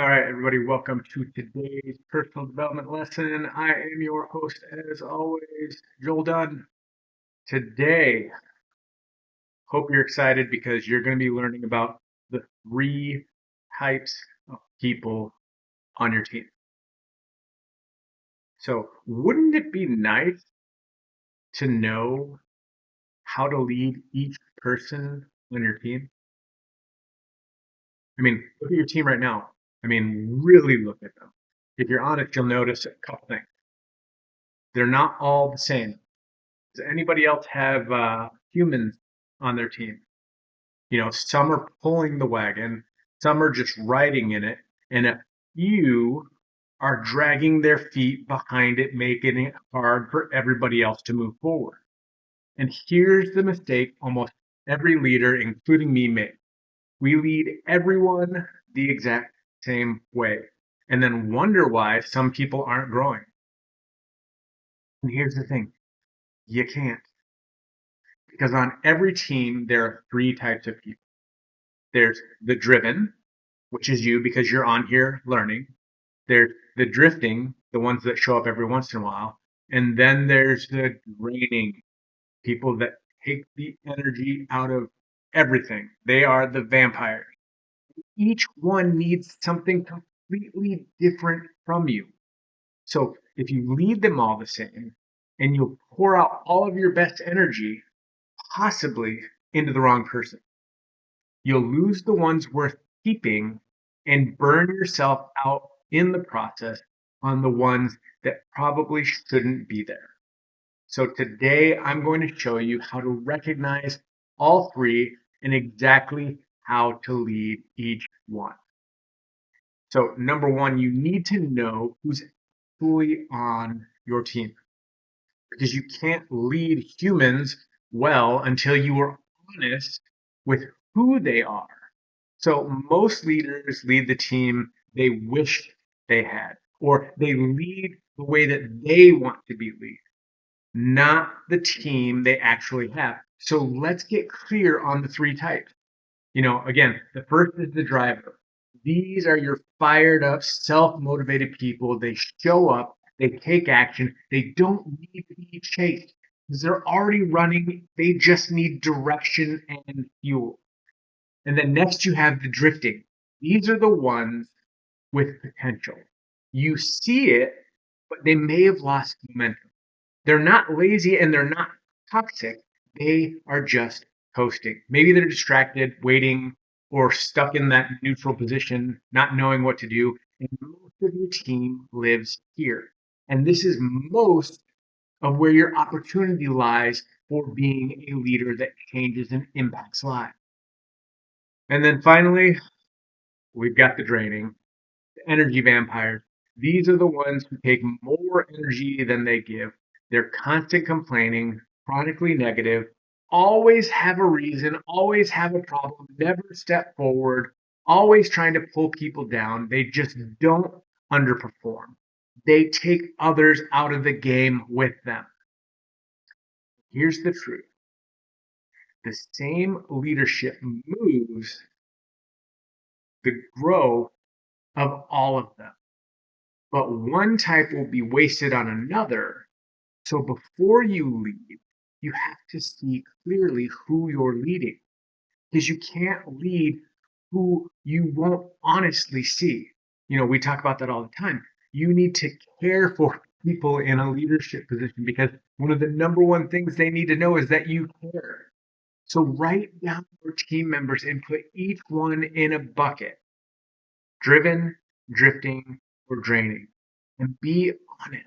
All right, everybody, welcome to today's personal development lesson. I am your host, as always, Joel Dunn. Today, hope you're excited because you're going to be learning about the three types of people on your team. So, wouldn't it be nice to know how to lead each person on your team? I mean, look at your team right now. I mean, really look at them. If you're honest, you'll notice a couple things. They're not all the same. Does anybody else have humans on their team? Some are pulling the wagon, some are just riding in it, and a few are dragging their feet behind it, making it hard for everybody else to move forward. And here's the mistake almost every leader, including me, makes. We lead everyone the exact same way and then wonder why some people aren't growing. And here's the thing, you can't. Because on every team, there are three types of people. There's the driven, which is you because you're on here learning. There's the drifting, the ones that show up every once in a while. And then there's the draining, people that take the energy out of everything. They are the vampires. Each one needs something completely different from you. So if you lead them all the same and you'll pour out all of your best energy, possibly into the wrong person, you'll lose the ones worth keeping and burn yourself out in the process on the ones that probably shouldn't be there. So today I'm going to show you how to recognize all three and exactly how to lead each one. So number one, you need to know who's fully on your team because you can't lead humans well until you are honest with who they are. So most leaders lead the team they wish they had, or they lead the way that they want to be lead, not the team they actually have. So let's get clear on the three types. Again, the first is the driver. These are your fired up, self motivated people. They show up, they take action, they don't need to be chased because they're already running. They just need direction and fuel. And then next you have the drifting. These are the ones with potential. You see it, but they may have lost momentum. They're not lazy and they're not toxic. They are just coasting. Maybe they're distracted, waiting, or stuck in that neutral position, not knowing what to do. And most of your team lives here. And this is most of where your opportunity lies for being a leader that changes and impacts lives. And then finally, we've got the draining, the energy vampires. These are the ones who take more energy than they give. They're constant complaining, chronically negative, always have a reason, always have a problem, never step forward, always trying to pull people down. They just don't underperform. They take others out of the game with them. Here's the truth. The same leadership moves the growth of all of them. But one type will be wasted on another. So before you lead, you have to see clearly who you're leading because you can't lead who you won't honestly see. We talk about that all the time. You need to care for people in a leadership position because one of the number one things they need to know is that you care. So write down your team members and put each one in a bucket: driven, drifting, or draining. And be honest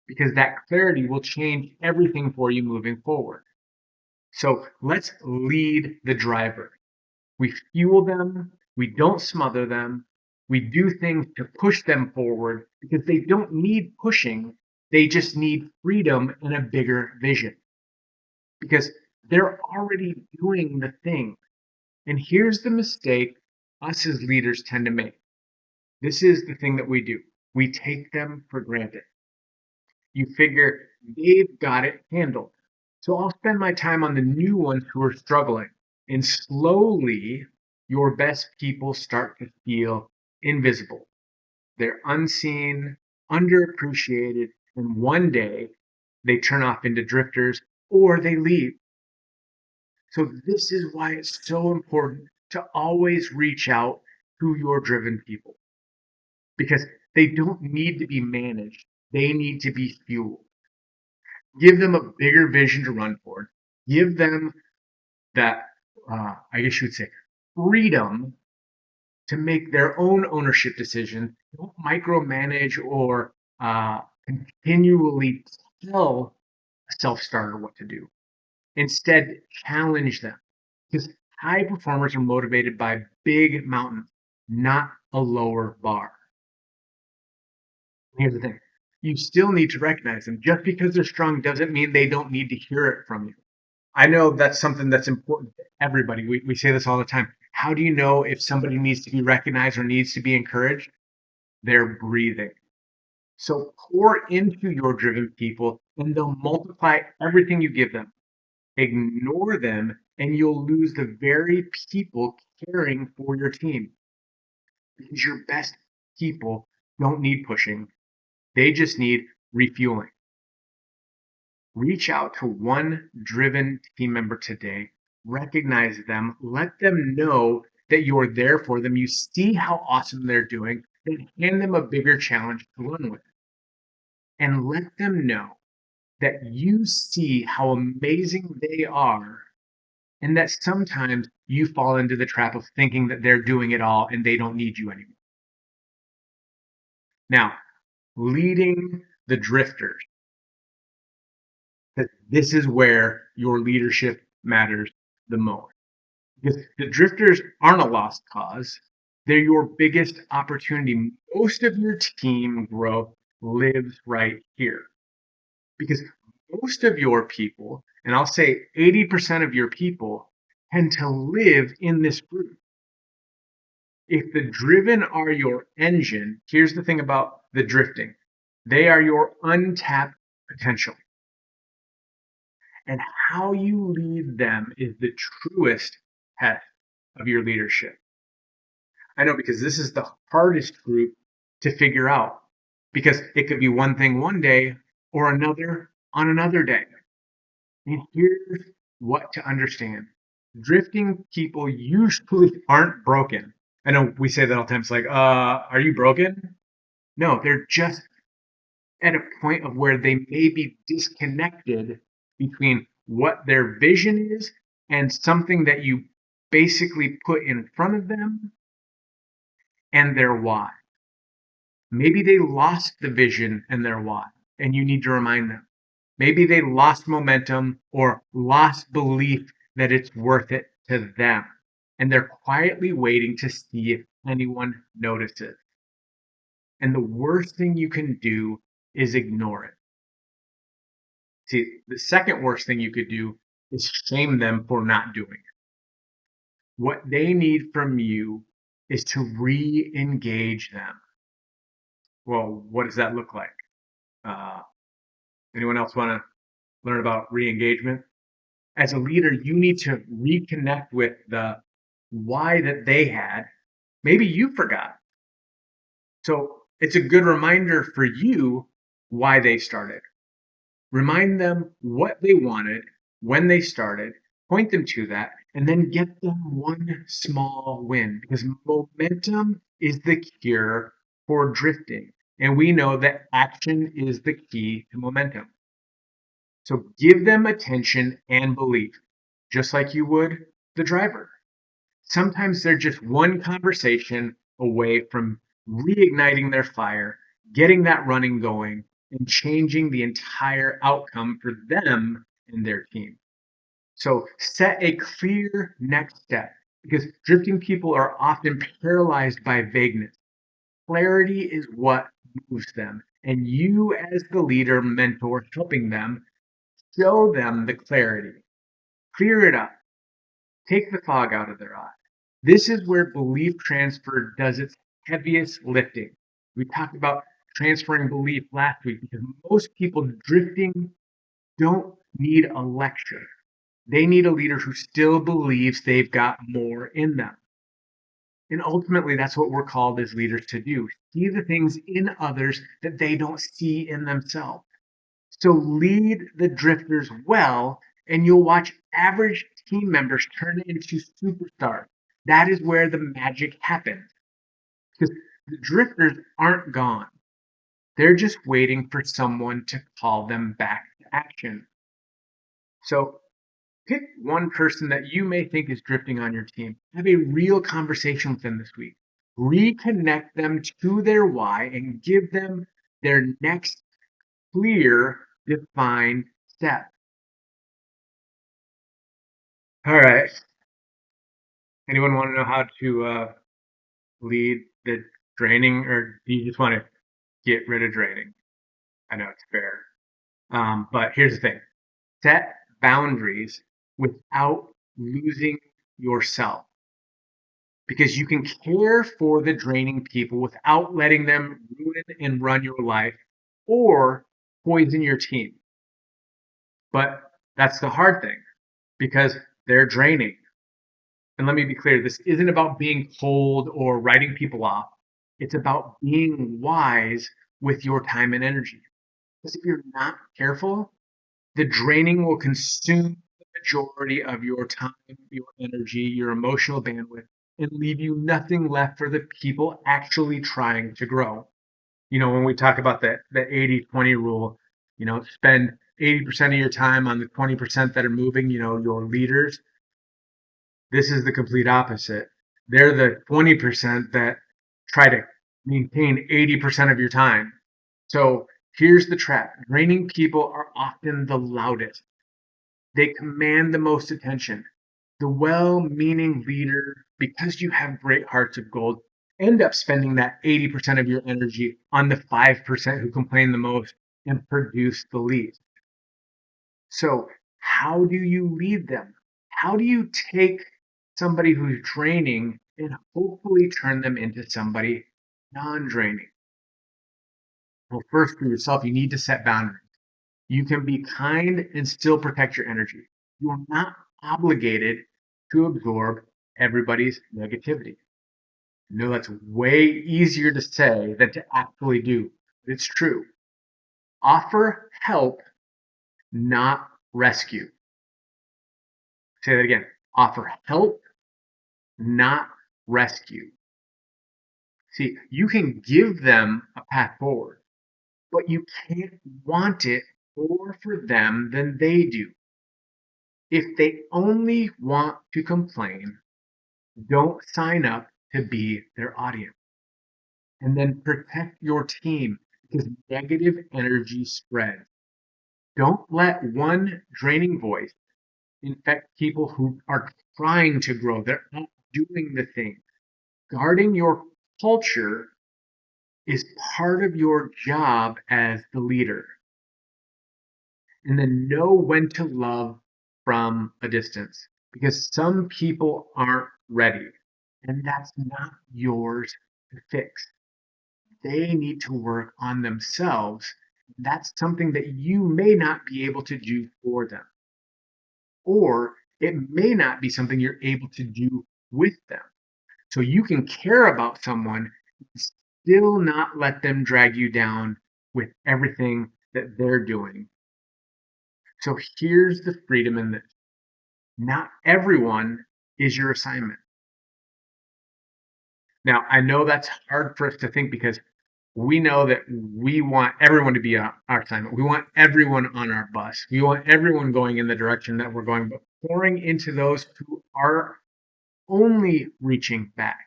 because that clarity will change everything for you moving forward. So let's lead the driver. We fuel them, we don't smother them, we do things to push them forward because they don't need pushing, they just need freedom and a bigger vision because they're already doing the thing. And here's the mistake us as leaders tend to make. This is the thing that we do. We take them for granted. You figure they've got it handled. So I'll spend my time on the new ones who are struggling. And slowly, your best people start to feel invisible. They're unseen, underappreciated, and one day they turn off into drifters or they leave. So this is why it's so important to always reach out to your driven people because they don't need to be managed. They need to be fueled. Give them a bigger vision to run toward. Give them that, I guess you would say, freedom to make their own ownership decision. Don't micromanage or continually tell a self-starter what to do. Instead, challenge them. Because high performers are motivated by big mountains, not a lower bar. Here's the thing. You still need to recognize them. Just because they're strong doesn't mean they don't need to hear it from you. I know that's something that's important to everybody. We say this all the time. How do you know if somebody needs to be recognized or needs to be encouraged? They're breathing. So pour into your driven people and they'll multiply everything you give them. Ignore them and you'll lose the very people caring for your team. Because your best people don't need pushing. They just need refueling. Reach out to one driven team member today. Recognize them. Let them know that you're there for them. You see how awesome they're doing. Then hand them a bigger challenge to run with. And let them know that you see how amazing they are and that sometimes you fall into the trap of thinking that they're doing it all and they don't need you anymore. Now, leading the drifters. This is where your leadership matters the most. Because the drifters aren't a lost cause. They're your biggest opportunity. Most of your team growth lives right here. Because most of your people, and I'll say 80% of your people, tend to live in this group. If the driven are your engine, here's the thing about the drifting. They are your untapped potential. And how you lead them is the truest test of your leadership. I know because this is the hardest group to figure out because it could be one thing one day or another on another day. And here's what to understand. Drifting people usually aren't broken. I know we say that all the time. It's like, are you broken? No, they're just at a point of where they may be disconnected between what their vision is and something that you basically put in front of them and their why. Maybe they lost the vision and their why, and you need to remind them. Maybe they lost momentum or lost belief that it's worth it to them, and they're quietly waiting to see if anyone notices. And the worst thing you can do is ignore it. See, the second worst thing you could do is shame them for not doing it. What they need from you is to re-engage them. Well, what does that look like? Uh, Anyone else want to learn about re-engagement? As a leader, you need to reconnect with the why that they had. Maybe you forgot. So it's a good reminder for you why they started. Remind them what they wanted when they started, point them to that, and then get them one small win because momentum is the cure for drifting. And we know that action is the key to momentum. So give them attention and belief, just like you would the driver. Sometimes they're just one conversation away from reigniting their fire, getting that running going, and changing the entire outcome for them and their team. So set a clear next step because drifting people are often paralyzed by vagueness. Clarity is what moves them. And you, as the leader, mentor, helping them, show them the clarity. Clear it up. Take the fog out of their eyes. This is where belief transfer does its heaviest lifting. We talked about transferring belief last week because most people drifting don't need a lecture. They need a leader who still believes they've got more in them. And ultimately, that's what we're called as leaders to do. See the things in others that they don't see in themselves. So lead the drifters well, and you'll watch average team members turn into superstars. That is where the magic happens. Because the drifters aren't gone. They're just waiting for someone to call them back to action. So pick one person that you may think is drifting on your team. Have a real conversation with them this week. Reconnect them to their why and give them their next clear, defined step. All right. Anyone want to know how to lead the draining, or do you just want to get rid of draining? I know it's fair. But here's the thing: set boundaries without losing yourself, because you can care for the draining people without letting them ruin and run your life or poison your team. But that's the hard thing, because they're draining. And let me be clear, this isn't about being cold or writing people off. It's about being wise with your time and energy. Because if you're not careful, the draining will consume the majority of your time, your energy, your emotional bandwidth, and leave you nothing left for the people actually trying to grow. When we talk about the 80-20 rule, spend 80% of your time on the 20% that are moving, your leaders. This is the complete opposite. They're the 20% that try to maintain 80% of your time. So here's the trap: draining people are often the loudest. They command the most attention. The well meaning leader, because you have great hearts of gold, end up spending that 80% of your energy on the 5% who complain the most and produce the least. So, how do you lead them? How do you take somebody who's draining and hopefully turn them into somebody non draining? Well, first, for yourself, you need to set boundaries. You can be kind and still protect your energy. You are not obligated to absorb everybody's negativity. I know that's way easier to say than to actually do, but it's true. Offer help, not rescue. Say that again. Offer help, not rescue. See, you can give them a path forward, but you can't want it more for them than they do. If they only want to complain, don't sign up to be their audience. And then protect your team, because negative energy spreads. Don't let one draining voice infect people who are trying to grow. They're not doing the thing. Guarding your culture is part of your job as the leader. And then know when to love from a distance, because some people aren't ready, and that's not yours to fix. They need to work on themselves. That's something that you may not be able to do for them, or it may not be something you're able to do with them. So you can care about someone and still not let them drag you down with everything that they're doing. So here's the freedom in this: not everyone is your assignment. Now, I know that's hard for us to think, because we know that we want everyone to be our assignment. We want everyone on our bus. We want everyone going in the direction that we're going, but pouring into those who are only reaching back,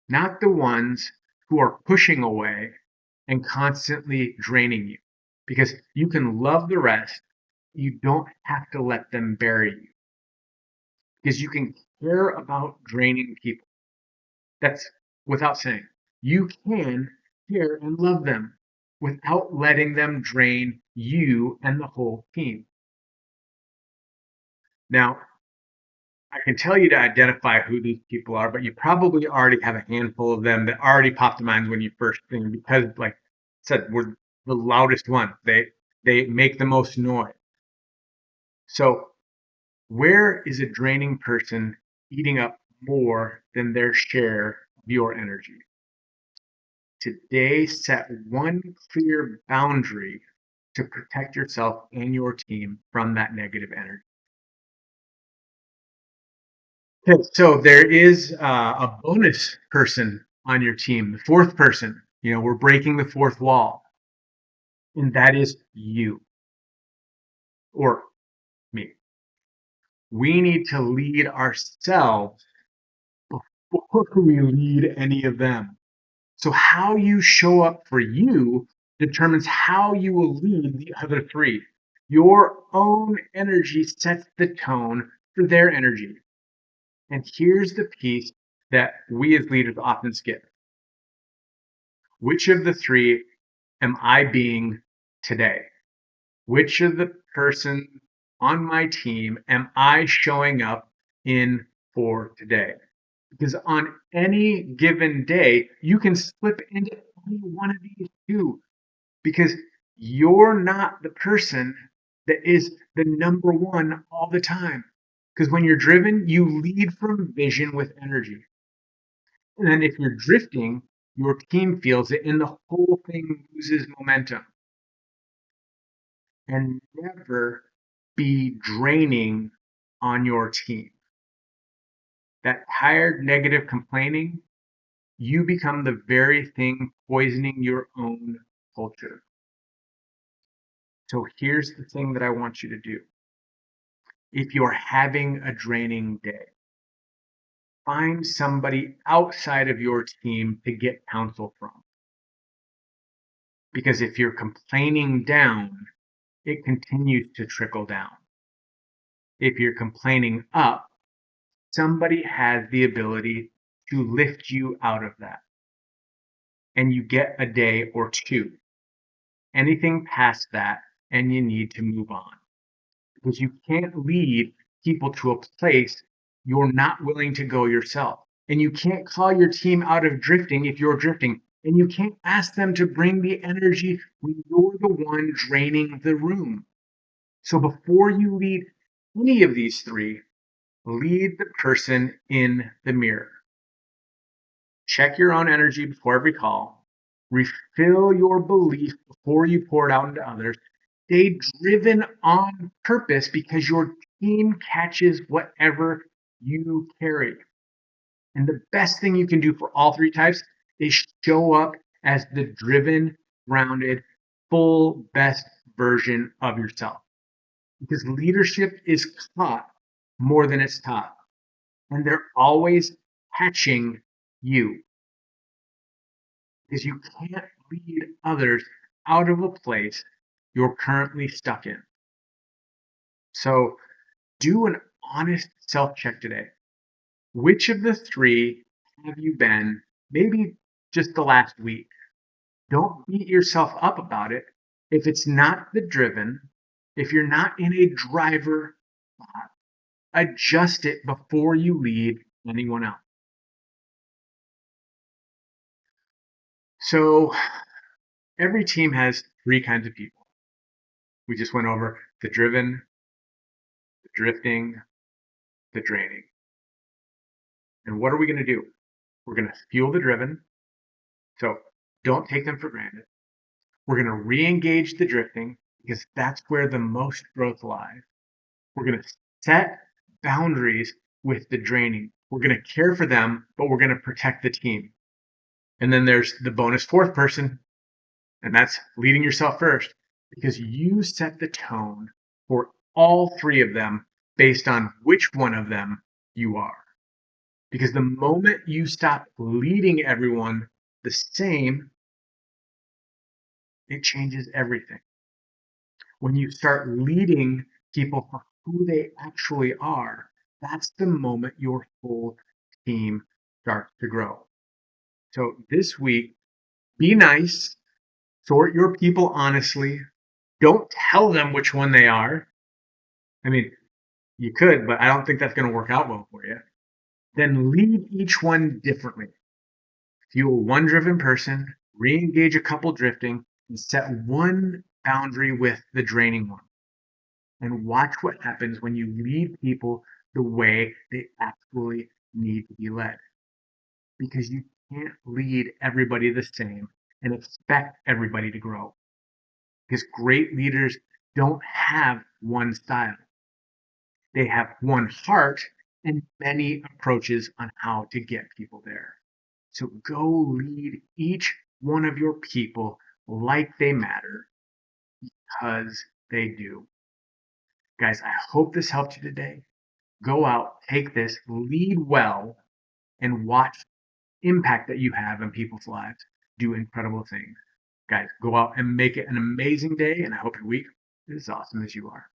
not the ones who are pushing away and constantly draining you. Because you can love the rest, you don't have to let them bury you. Because you can care about draining people. That's without saying. You can care and love them without letting them drain you and the whole team. Now, I can tell you to identify who these people are, but you probably already have a handful of them that already popped to mind when you first think, because, like I said, we're the loudest one. They make the most noise. So, where is a draining person eating up more than their share of your energy. Today, set one clear boundary to protect yourself and your team from that negative energy. Okay, so there is a bonus person on your team, the fourth person. We're breaking the fourth wall, and that is you or me. We need to lead ourselves before we lead any of them. So, how you show up for you determines how you will lead the other three. Your own energy sets the tone for their energy. And here's the piece that we as leaders often skip. Which of the three am I being today? Which of the person on my team am I showing up in for today? Because on any given day, you can slip into any one of these two because you're not the person that is the number one all the time. Because when you're driven, you lead from vision with energy. And then if you're drifting, your team feels it and the whole thing loses momentum. And never be draining on your team. That tired, negative complaining, you become the very thing poisoning your own culture. So here's the thing that I want you to do. If you're having a draining day, find somebody outside of your team to get counsel from. Because if you're complaining down, it continues to trickle down. If you're complaining up, somebody has the ability to lift you out of that. And you get a day or two. Anything past that, and you need to move on. Because you can't lead people to a place you're not willing to go yourself. And you can't call your team out of drifting if you're drifting. And you can't ask them to bring the energy when you're the one draining the room. So before you lead any of these three, lead the person in the mirror. Check your own energy before every call. Refill your belief before you pour it out into others. Stay driven on purpose because your team catches whatever you carry. And the best thing you can do for all three types is show up as the driven, grounded, full best version of yourself. Because leadership is caught more than it's taught. And they're always catching you. Because you can't lead others out of a place you're currently stuck in. So do an honest self-check today. Which of the three have you been, maybe just the last week? Don't beat yourself up about it. If it's not the driven, if you're not in a driver spot, adjust it before you lead anyone else. So every team has three kinds of people. We just went over the driven, the drifting, the draining. And what are we going to do? We're going to fuel the driven. So don't take them for granted. We're going to re-engage the drifting because that's where the most growth lies. We're going to set boundaries with the draining. We're going to care for them, but we're going to protect the team. And then there's the bonus fourth person, and that's leading yourself first because you set the tone for all three of them based on which one of them you are. Because the moment you stop leading everyone the same, it changes everything. When you start leading people for who they actually are, that's the moment your whole team starts to grow. So this week, be nice, sort your people honestly. Don't tell them which one they are. I mean, you could, but I don't think that's going to work out well for you. Then lead each one differently. Fuel one driven person, re-engage a couple drifting, and set one boundary with the draining one. And watch what happens when you lead people the way they actually need to be led because you can't lead everybody the same and expect everybody to grow. Because great leaders don't have one style, they have one heart and many approaches on how to get people there. So go lead each one of your people like they matter because they do. Guys, I hope this helped you today. Go out, take this, lead well, and watch impact that you have in people's lives. Do incredible things. Guys, go out and make it an amazing day, and I hope your week is as awesome as you are.